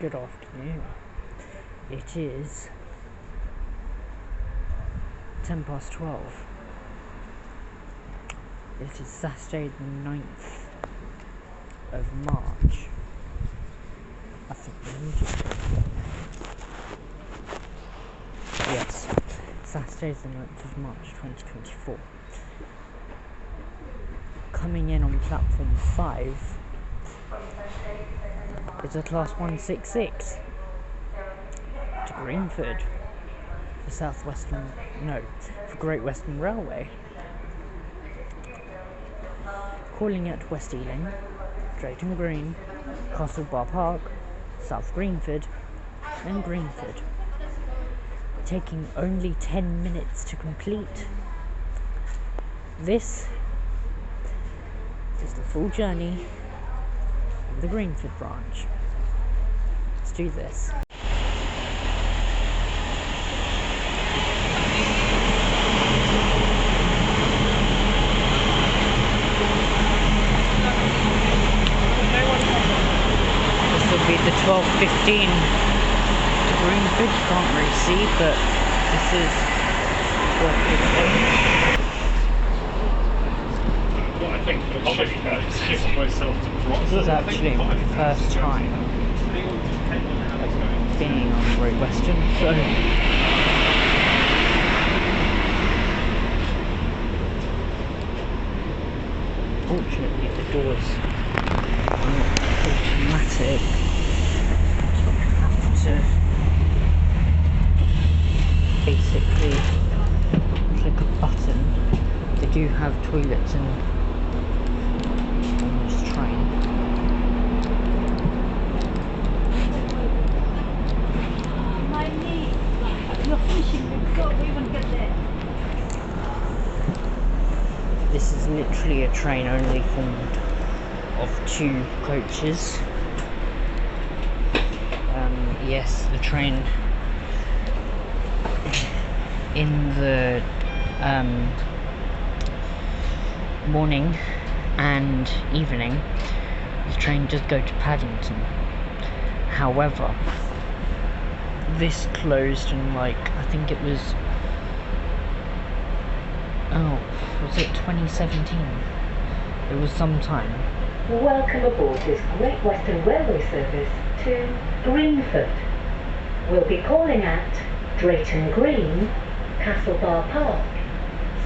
Good afternoon. It is 12:10. It is Saturday the 9th of March. I think yes, Saturday the 9th of March 2024. Coming in on platform 5 is a class 166 to Greenford for Great Western Railway. Calling at West Ealing, Drayton Green, Castle Bar Park, South Greenford and Greenford. Taking only 10 minutes to complete. This is the full journey of the Greenford branch. Let's do this. This will be the 12:15 to Greenford. You can't really see, but this is 12:15. This is actually my first time being on Great Western, so fortunately the doors are not automatic, so I have to basically click a button. They do have toilets in this train. This is literally a train only formed of 2 coaches. Yes, the train in the morning and evening, the train does go to Paddington. However, this closed in I think it was 2017? It was some time. Welcome aboard this Great Western Railway service to Greenford. We'll be calling at Drayton Green, Castle Bar Park,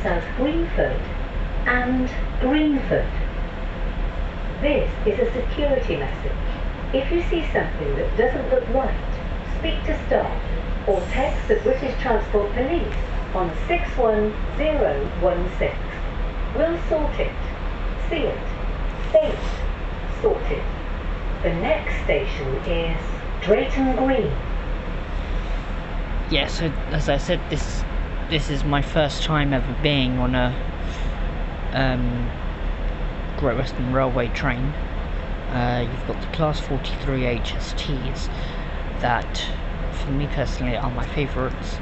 South Greenford and Greenford. This is a security message. If you see something that doesn't look right, speak to staff or text the British Transport Police on 61016. We'll sort it. See it. Say it. Sort it. The next station is Drayton Green. Yeah, so as I said, this is my first time ever being on a Great Western Railway train. You've got the Class 43 HSTs that, for me personally, are my favourites.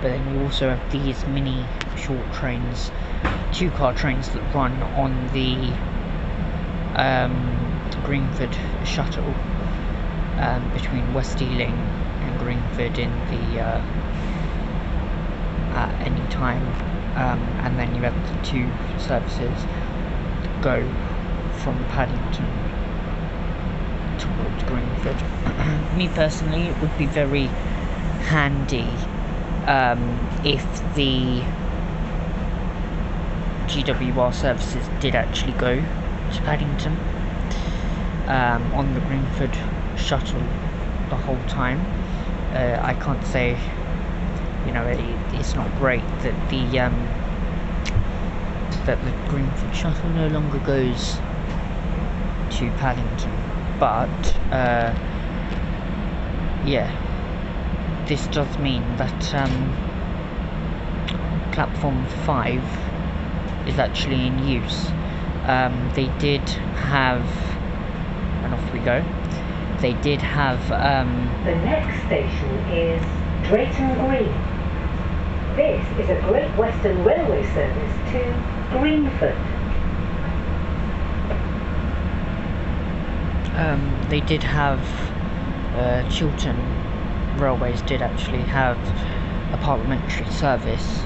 But then you also have these mini short trains, 2-car trains that run on the Greenford Shuttle between West Ealing and Greenford in the at any time, and then you have the 2 services that go from Paddington towards Greenford. Me personally, it would be very handy if the GWR services did actually go to Paddington on the Greenford Shuttle the whole time. I can't say, it's not great that the Greenford Shuttle no longer goes to Paddington, but this does mean that platform 5 is actually in use. They did have, and off we go, they did have the next station is Drayton Green. This is a Great Western Railway service to Greenford. they did have Chiltern Railways did actually have a parliamentary service,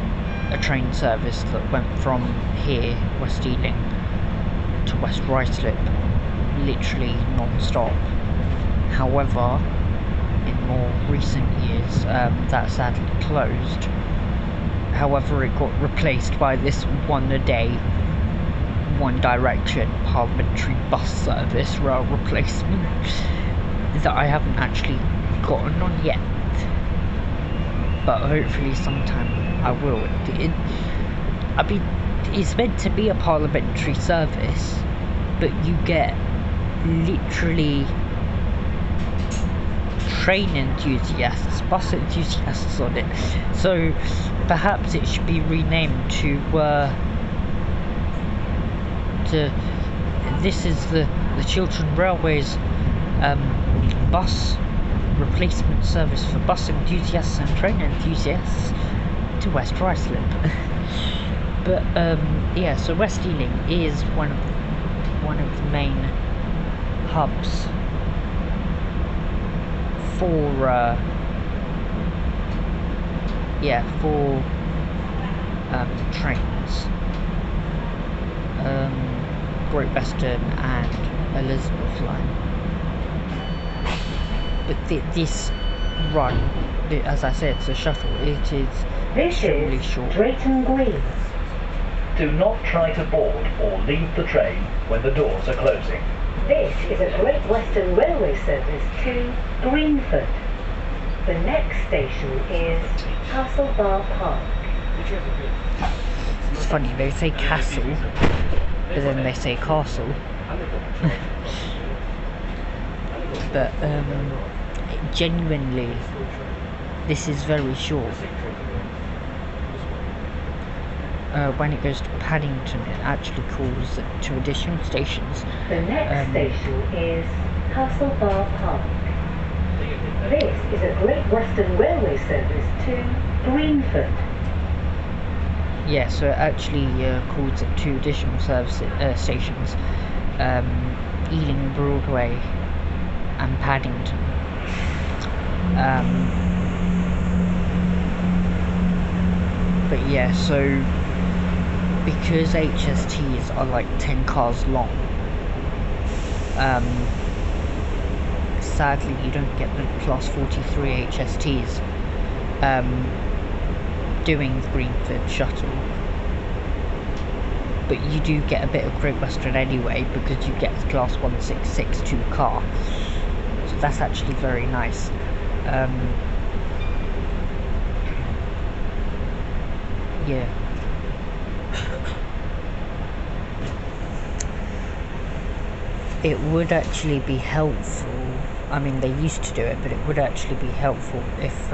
a train service that went from here, West Ealing, to West Ruislip, literally non-stop. However, in more recent years, that sadly closed. However, it got replaced by this one-a-day, one-direction parliamentary bus service rail replacement that I haven't actually gotten on yet, but hopefully sometime I will. I mean, it's meant to be a parliamentary service, but you get literally train enthusiasts, bus enthusiasts on it, so perhaps it should be renamed to this is the Chiltern Railways bus replacement service for bus enthusiasts and train enthusiasts to West Ruislip. But yeah, so West Ealing is one of the main hubs for trains. Great Western and Elizabeth line. But this run, as I said, it's a shuttle. It is extremely short. Drayton Green. Do not try to board or leave the train when the doors are closing. This is a Great Western Railway service to Greenford. The next station is Castlebar Park. It's funny, they say castle, but then they say castle. But genuinely, this is very short. When it goes to Paddington, it actually calls to additional stations. The next station is Castlebar Park. This is a Great Western Railway service to Greenford. Yeah, so it actually calls it two additional stations, Ealing Broadway and Paddington. But yeah, so because HSTs are like 10 cars long, sadly you don't get the class 43 HSTs doing the Greenford shuttle, but you do get a bit of Great Western anyway because you get the class 1662 car, so that's actually very nice. Yeah. It would actually be helpful, I mean they used to do it, but it would actually be helpful if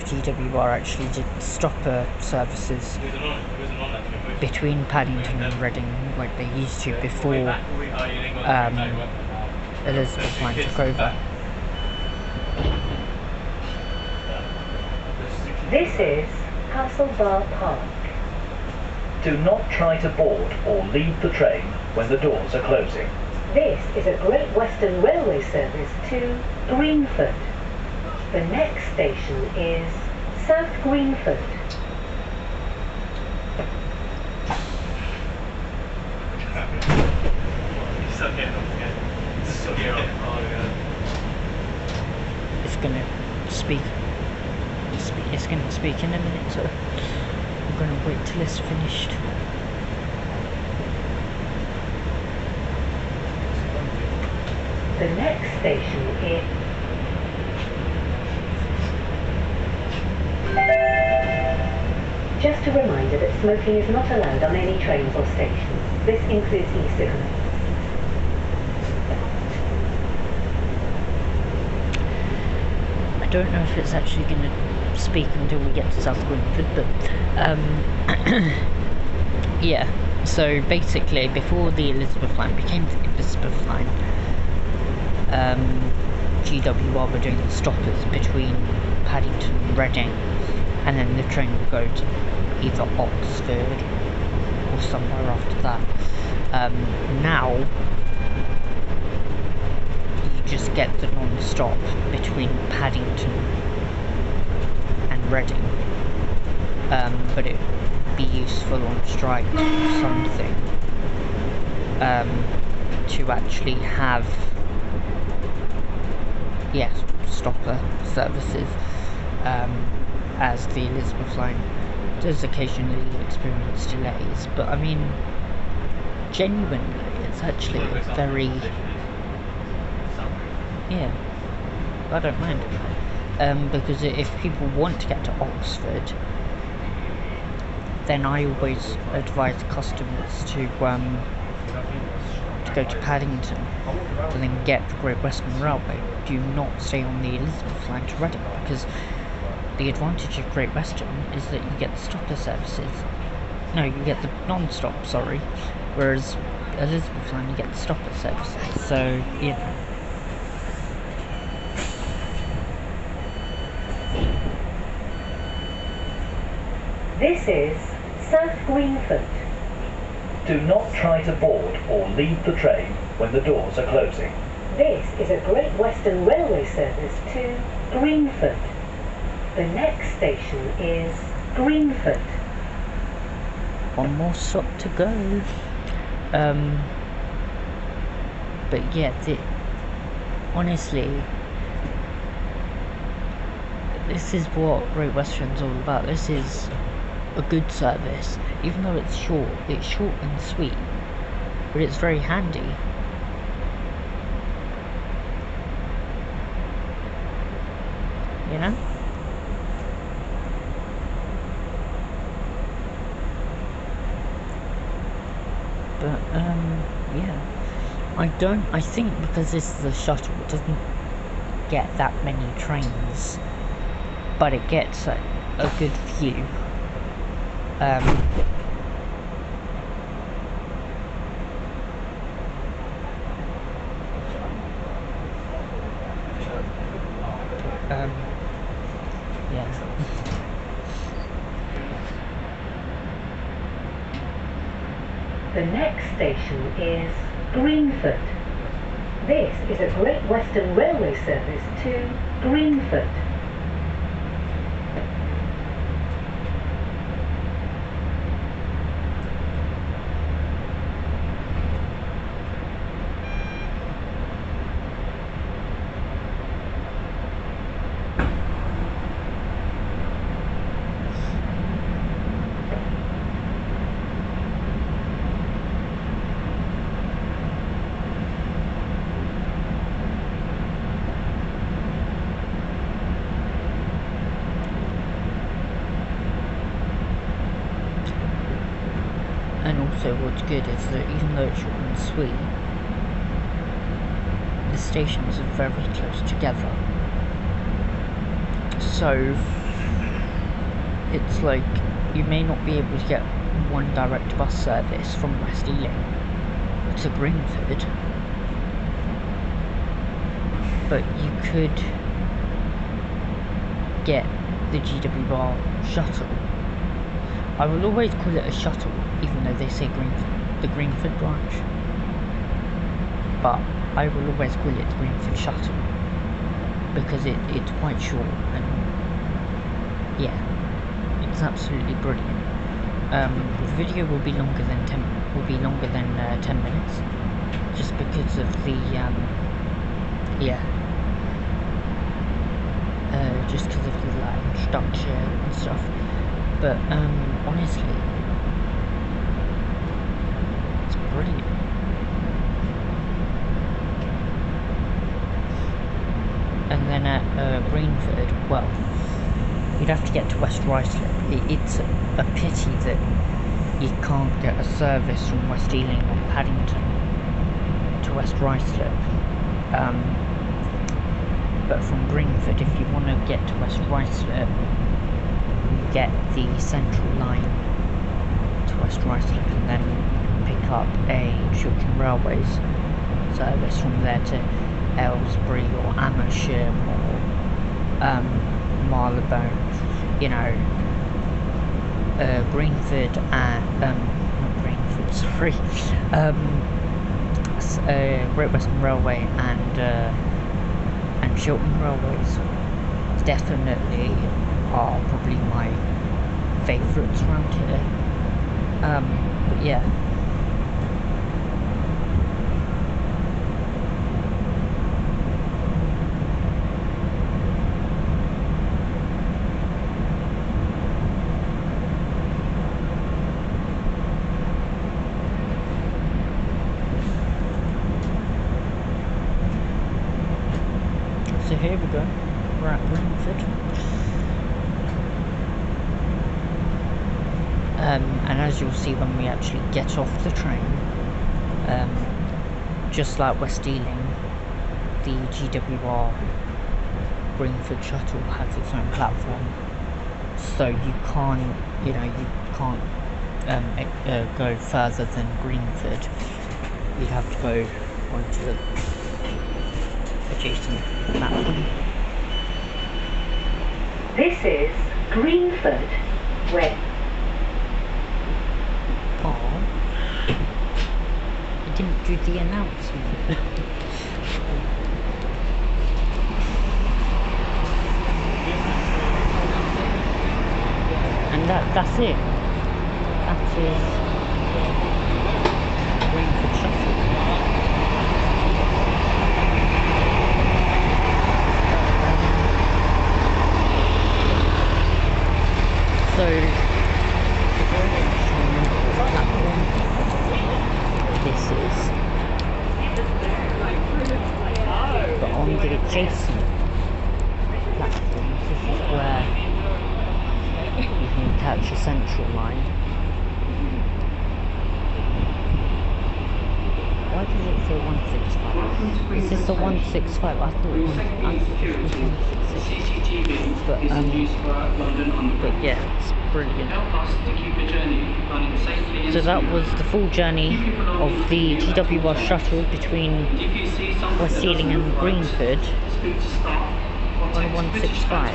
GWR actually did stopper services between Paddington and Reading like they used to before Elizabeth line took over. This is Castlebar Park. Do not try to board or leave the train when the doors are closing. This is a Great Western Railway service to Greenford. The next station is South Greenford. It's gonna speak. It's gonna speak in a minute, so I'm gonna wait till it's finished. The next station is just a reminder that smoking is not allowed on any trains or stations. This includes e-cigarettes. I don't know if it's actually going to speak until we get to South Greenford, but yeah, so basically before the Elizabeth line became the Elizabeth line, GWR were doing the stoppers between Paddington and Reading, and then the train would go to either Oxford or somewhere after that. Now you just get the non-stop between Paddington and Reading, but it'd be useful on strike or something to actually have stopper services, as the Elizabeth line does occasionally experience delays, but I mean, genuinely, it's actually very, I don't mind, because if people want to get to Oxford, then I always advise customers to go to Paddington and then get the Great Western Railway. Do not stay on the Elizabeth line to Reading, because the advantage of Great Western is that you get the stopper services. No, you get the non-stop, sorry. Whereas Elizabeth line, you get the stopper services. So, This is South Greenford. Do not try to board or leave the train when the doors are closing. This is a Great Western Railway service to Greenford. The next station is Greenford. one more stop to go. But yeah, honestly, this is what Great Western's all about. This is a good service, even though it's short and sweet, but it's very handy. You know? But, I think because this is a shuttle, it doesn't get that many trains, but it gets a good view. The next station is Greenford. This is a Great Western Railway service to Greenford. And also what's good is that even though it's short and sweet, the stations are very close together. So it's like you may not be able to get one direct bus service from West Ealing to Greenford, but you could get the GWR shuttle. I will always call it a shuttle, even though they say the Greenford branch. But I will always call it the Greenford shuttle, because it's quite short, and yeah, it's absolutely brilliant. The video will be longer than 10 minutes, just because of the just because of the introduction and stuff. But honestly, it's brilliant. And then at Greenford, well, you'd have to get to West Ruislip. It's a pity that you can't get a service from West Ealing or Paddington to West Ruislip. But from Greenford, if you want to get to West Ruislip, you get the Central line to West Ruislip and then pick up a Chiltern Railways service from there to Aylesbury or Amersham or Marylebone. You know, Greenford and not Greenford, sorry. 3. Great Western Railway and Shilton Railways definitely are probably my favourites around here. But yeah. So here we go, we're at Greenford. And as you'll see when we actually get off the train, just like West Ealing, the GWR Greenford Shuttle has its own platform. So you can't, go further than Greenford. You have to go onto the adjacent platform. This is Greenford, where... Oh, I didn't do the announcement. And that's it. That is Greenford Shuttle. So, this is, but on the adjacent platform, this is where you can catch a central line. Why does it say 165? Is this a 165? I thought it was 166. But yeah, it's brilliant. So that was the full journey of the GWR shuttle between West Ealing and Greenford on a 165.